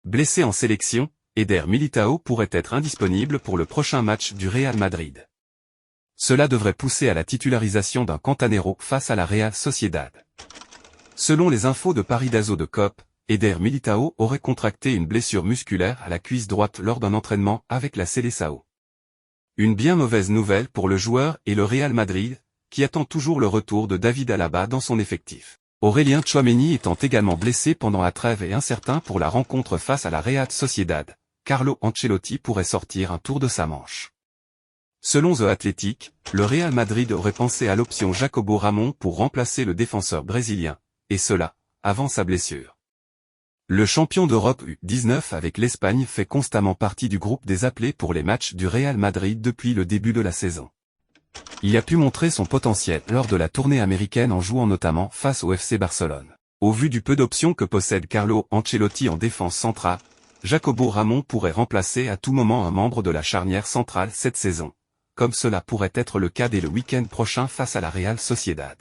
Blessé en sélection, Eder Militão pourrait être indisponible pour le prochain match du Real Madrid. Cela devrait pousser à la titularisation d'un Cantanero face à la Real Sociedad. Selon les infos de Paris d'Azo de COP, Eder Militão aurait contracté une blessure musculaire à la cuisse droite lors d'un entraînement avec la Seleção. Une bien mauvaise nouvelle pour le joueur et le Real Madrid, qui attend toujours le retour de David Alaba dans son effectif. Aurélien Tchouaméni étant également blessé pendant la trêve et incertain pour la rencontre face à la Real Sociedad, Carlo Ancelotti pourrait sortir un tour de sa manche. Selon The Athletic, le Real Madrid aurait pensé à l'option Jacobo Ramon pour remplacer le défenseur brésilien, et cela, avant sa blessure. Le champion d'Europe U19 avec l'Espagne fait constamment partie du groupe des appelés pour les matchs du Real Madrid depuis le début de la saison. Il a pu montrer son potentiel lors de la tournée américaine en jouant notamment face au FC Barcelone. Au vu du peu d'options que possède Carlo Ancelotti en défense centrale, Jacobo Ramon pourrait remplacer à tout moment un membre de la charnière centrale cette saison, comme cela pourrait être le cas dès le week-end prochain face à la Real Sociedad.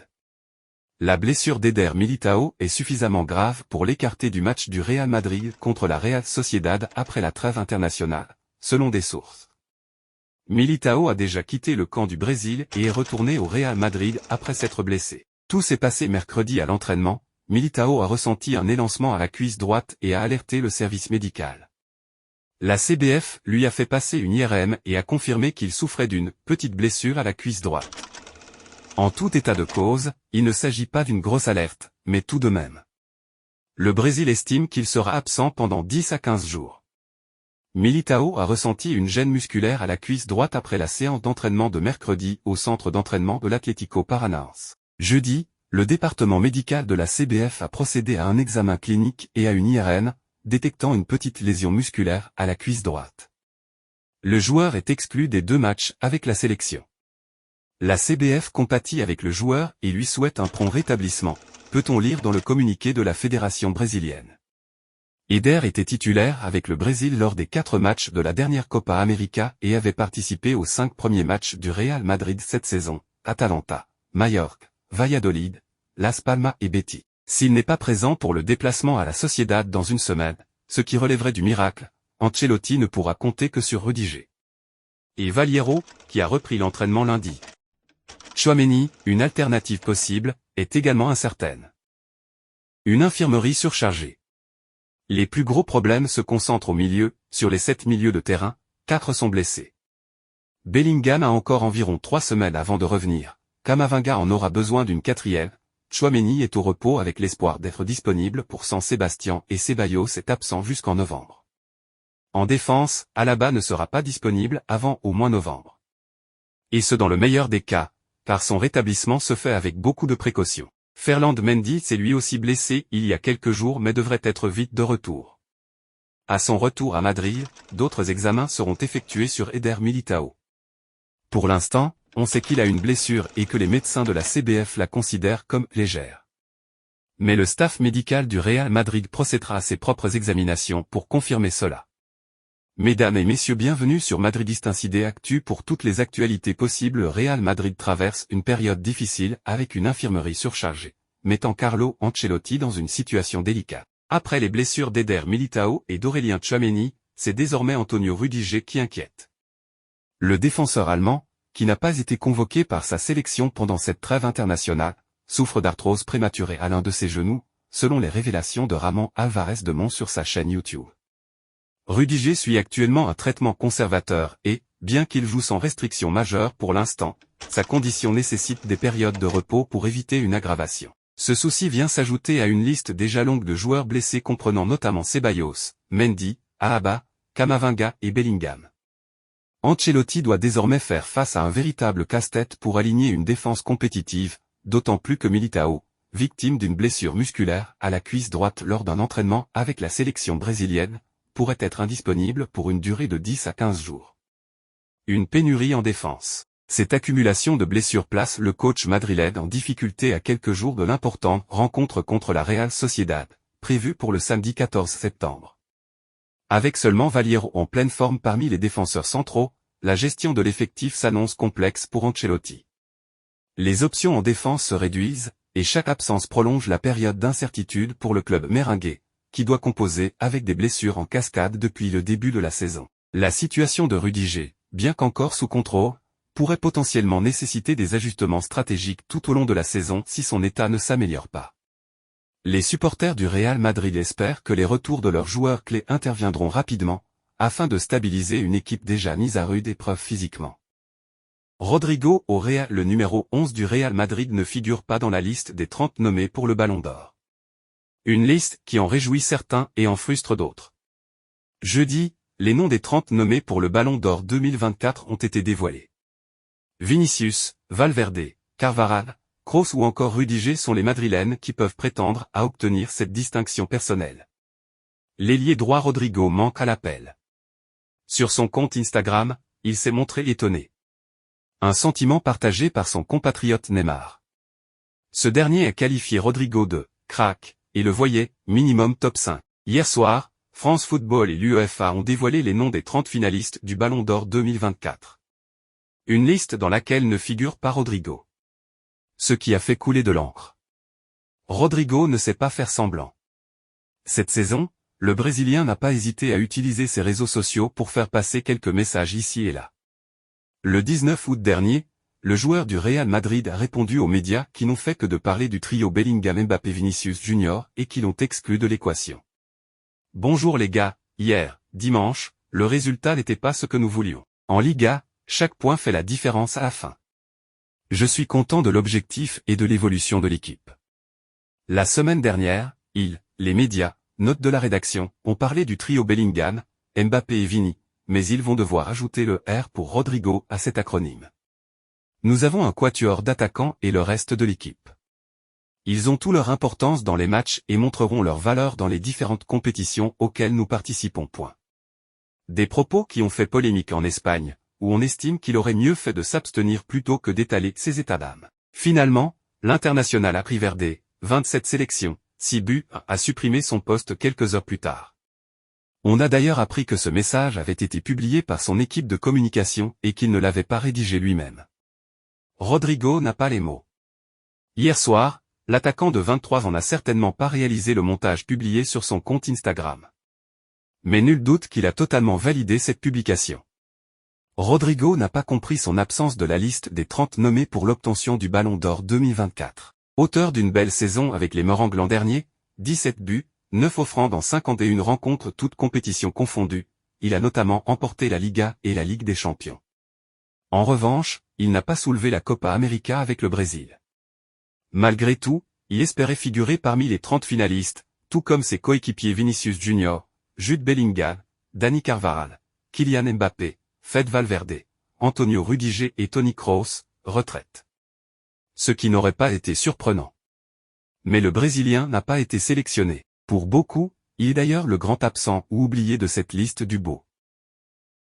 La blessure d'Eder Militão est suffisamment grave pour l'écarter du match du Real Madrid contre la Real Sociedad après la trêve internationale, selon des sources. Militão a déjà quitté le camp du Brésil et est retourné au Real Madrid après s'être blessé. Tout s'est passé mercredi à l'entraînement, Militão a ressenti un élancement à la cuisse droite et a alerté le service médical. La CBF lui a fait passer une IRM et a confirmé qu'il souffrait d'une petite blessure à la cuisse droite. En tout état de cause, il ne s'agit pas d'une grosse alerte, mais tout de même. Le Brésil estime qu'il sera absent pendant 10 à 15 jours. Militão a ressenti une gêne musculaire à la cuisse droite après la séance d'entraînement de mercredi au centre d'entraînement de l'Atlético Paranaense. Jeudi, le département médical de la CBF a procédé à un examen clinique et à une IRM, détectant une petite lésion musculaire à la cuisse droite. Le joueur est exclu des 2 matchs avec la sélection. La CBF compatit avec le joueur et lui souhaite un prompt rétablissement, peut-on lire dans le communiqué de la fédération brésilienne. Eder était titulaire avec le Brésil lors des 4 matchs de la dernière Copa América et avait participé aux 5 premiers matchs du Real Madrid cette saison, Atalanta, Majorque, Valladolid, Las Palmas et Betis. S'il n'est pas présent pour le déplacement à la Sociedad dans une semaine, ce qui relèverait du miracle, Ancelotti ne pourra compter que sur Rudiger et Valiero, qui a repris l'entraînement lundi. Tchouaméni, une alternative possible, est également incertaine. Une infirmerie surchargée. Les plus gros problèmes se concentrent au milieu, sur les 7 milieux de terrain, 4 sont blessés. Bellingham a encore environ 3 semaines avant de revenir, Camavinga en aura besoin d'une 4e, Tchouaméni est au repos avec l'espoir d'être disponible pour San Sebastian et Ceballos est absent jusqu'en novembre. En défense, Alaba ne sera pas disponible avant au moins novembre. Et ce dans le meilleur des cas, car son rétablissement se fait avec beaucoup de précautions. Ferland Mendy s'est lui aussi blessé il y a quelques jours mais devrait être vite de retour. À son retour à Madrid, d'autres examens seront effectués sur Eder Militão. Pour l'instant, on sait qu'il a une blessure et que les médecins de la CBF la considèrent comme légère. Mais le staff médical du Real Madrid procédera à ses propres examinations pour confirmer cela. Mesdames et messieurs, bienvenue sur Madridist Incidé Actu pour toutes les actualités possibles. Le Real Madrid traverse une période difficile avec une infirmerie surchargée, mettant Carlo Ancelotti dans une situation délicate. Après les blessures d'Eder Militão et d'Aurélien Tchouaméni, c'est désormais Antonio Rudiger qui inquiète. Le défenseur allemand, qui n'a pas été convoqué par sa sélection pendant cette trêve internationale, souffre d'arthrose prématurée à l'un de ses genoux, selon les révélations de Ramon Alvarez de Mont sur sa chaîne YouTube. Rudiger suit actuellement un traitement conservateur et, bien qu'il joue sans restriction majeure pour l'instant, sa condition nécessite des périodes de repos pour éviter une aggravation. Ce souci vient s'ajouter à une liste déjà longue de joueurs blessés comprenant notamment Ceballos, Mendy, Alaba, Camavinga et Bellingham. Ancelotti doit désormais faire face à un véritable casse-tête pour aligner une défense compétitive, d'autant plus que Militão, victime d'une blessure musculaire à la cuisse droite lors d'un entraînement avec la sélection brésilienne, pourrait être indisponible pour une durée de 10 à 15 jours. Une pénurie en défense. Cette accumulation de blessures place le coach madrilène en difficulté à quelques jours de l'importante rencontre contre la Real Sociedad, prévue pour le samedi 14 septembre. Avec seulement Valiero en pleine forme parmi les défenseurs centraux, la gestion de l'effectif s'annonce complexe pour Ancelotti. Les options en défense se réduisent, et chaque absence prolonge la période d'incertitude pour le club merengue, qui doit composer avec des blessures en cascade depuis le début de la saison. La situation de Rudiger, bien qu'encore sous contrôle, pourrait potentiellement nécessiter des ajustements stratégiques tout au long de la saison si son état ne s'améliore pas. Les supporters du Real Madrid espèrent que les retours de leurs joueurs clés interviendront rapidement, afin de stabiliser une équipe déjà mise à rude épreuve physiquement. Rodrigo au Real. Le numéro 11 du Real Madrid ne figure pas dans la liste des 30 nommés pour le Ballon d'Or. Une liste qui en réjouit certains et en frustre d'autres. Jeudi, les noms des 30 nommés pour le Ballon d'Or 2024 ont été dévoilés. Vinicius, Valverde, Carvajal, Kroos ou encore Rudiger sont les Madrilènes qui peuvent prétendre à obtenir cette distinction personnelle. L'ailier droit Rodrigo manque à l'appel. Sur son compte Instagram, il s'est montré étonné. Un sentiment partagé par son compatriote Neymar. Ce dernier a qualifié Rodrigo de « crack » et le voyait « minimum top 5 ». Hier soir, France Football et l'UEFA ont dévoilé les noms des 30 finalistes du Ballon d'Or 2024. Une liste dans laquelle ne figure pas Rodrigo. Ce qui a fait couler de l'encre. Rodrigo ne sait pas faire semblant. Cette saison, le Brésilien n'a pas hésité à utiliser ses réseaux sociaux pour faire passer quelques messages ici et là. Le 19 août dernier, le joueur du Real Madrid a répondu aux médias qui n'ont fait que de parler du trio Bellingham-Mbappé-Vinicius Junior et qui l'ont exclu de l'équation. Bonjour les gars, hier, dimanche, le résultat n'était pas ce que nous voulions. En Liga, chaque point fait la différence à la fin. Je suis content de l'objectif et de l'évolution de l'équipe. La semaine dernière, les médias, notes de la rédaction, ont parlé du trio Bellingham, Mbappé et Vini, mais ils vont devoir ajouter le R pour Rodrigo à cet acronyme. Nous avons un quatuor d'attaquants et le reste de l'équipe. Ils ont toute leur importance dans les matchs et montreront leur valeur dans les différentes compétitions auxquelles nous participons. Des propos qui ont fait polémique en Espagne, où on estime qu'il aurait mieux fait de s'abstenir plutôt que d'étaler ses états d'âme. Finalement, l'international a pris Verde, 27 sélections, 6 buts, a supprimé son poste quelques heures plus tard. On a d'ailleurs appris que ce message avait été publié par son équipe de communication et qu'il ne l'avait pas rédigé lui-même. Rodrigo n'a pas les mots. Hier soir, l'attaquant de 23 ans n'a certainement pas réalisé le montage publié sur son compte Instagram. Mais nul doute qu'il a totalement validé cette publication. Rodrigo n'a pas compris son absence de la liste des 30 nommés pour l'obtention du Ballon d'Or 2024. Auteur d'une belle saison avec les Merengues l'an dernier, 17 buts, 9 offrandes en 51 rencontres toutes compétitions confondues, il a notamment emporté la Liga et la Ligue des Champions. En revanche, il n'a pas soulevé la Copa América avec le Brésil. Malgré tout, il espérait figurer parmi les 30 finalistes, tout comme ses coéquipiers Vinicius Junior, Jude Bellingham, Dani Carvajal, Kylian Mbappé, Fede Valverde, Antonio Rudiger et Toni Kroos, retraite. Ce qui n'aurait pas été surprenant. Mais le Brésilien n'a pas été sélectionné. Pour beaucoup, il est d'ailleurs le grand absent ou oublié de cette liste du beau.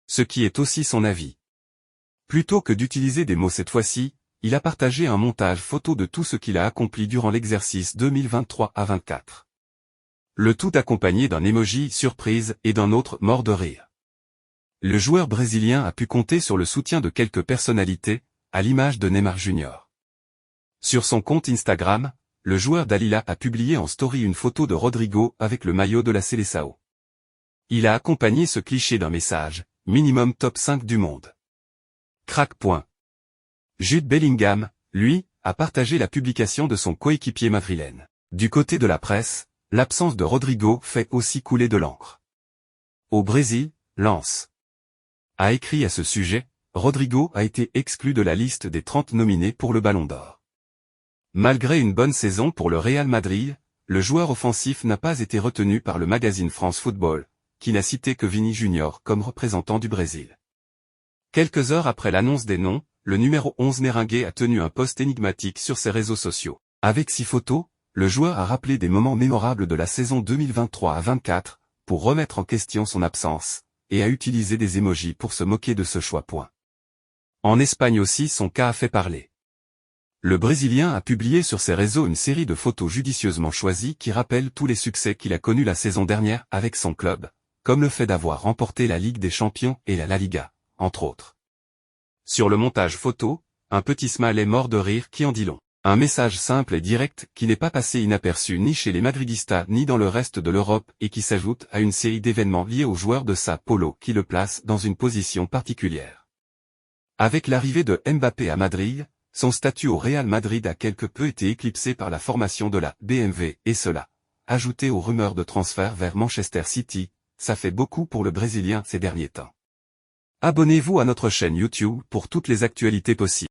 Ce qui est aussi son avis. Plutôt que d'utiliser des mots cette fois-ci, il a partagé un montage photo de tout ce qu'il a accompli durant l'exercice 2023 à 24. Le tout accompagné d'un emoji surprise et d'un autre mort de rire. Le joueur brésilien a pu compter sur le soutien de quelques personnalités, à l'image de Neymar Jr. Sur son compte Instagram, le joueur d'Al-Hilal a publié en story une photo de Rodrigo avec le maillot de la Seleção. Il a accompagné ce cliché d'un message, minimum top 5 du monde. Crack. Jude Bellingham, lui, a partagé la publication de son coéquipier madrilène. Du côté de la presse, l'absence de Rodrigo fait aussi couler de l'encre. Au Brésil, Lance a écrit à ce sujet, Rodrigo a été exclu de la liste des 30 nominés pour le Ballon d'Or. Malgré une bonne saison pour le Real Madrid, le joueur offensif n'a pas été retenu par le magazine France Football, qui n'a cité que Vini Junior comme représentant du Brésil. Quelques heures après l'annonce des noms, le numéro 11 merengue a tenu un post énigmatique sur ses réseaux sociaux. Avec 6 photos, le joueur a rappelé des moments mémorables de la saison 2023 à 24, pour remettre en question son absence, et a utilisé des émojis pour se moquer de ce choix. En Espagne aussi son cas a fait parler. Le Brésilien a publié sur ses réseaux une série de photos judicieusement choisies qui rappellent tous les succès qu'il a connus la saison dernière avec son club, comme le fait d'avoir remporté la Ligue des Champions et la Liga, entre autres. Sur le montage photo, un petit smile est mort de rire qui en dit long. Un message simple et direct qui n'est pas passé inaperçu ni chez les madridistas ni dans le reste de l'Europe et qui s'ajoute à une série d'événements liés aux joueurs de Sao Paulo qui le placent dans une position particulière. Avec l'arrivée de Mbappé à Madrid, son statut au Real Madrid a quelque peu été éclipsé par la formation de la BMW et cela, ajouté aux rumeurs de transfert vers Manchester City, ça fait beaucoup pour le Brésilien ces derniers temps. Abonnez-vous à notre chaîne YouTube pour toutes les actualités possibles.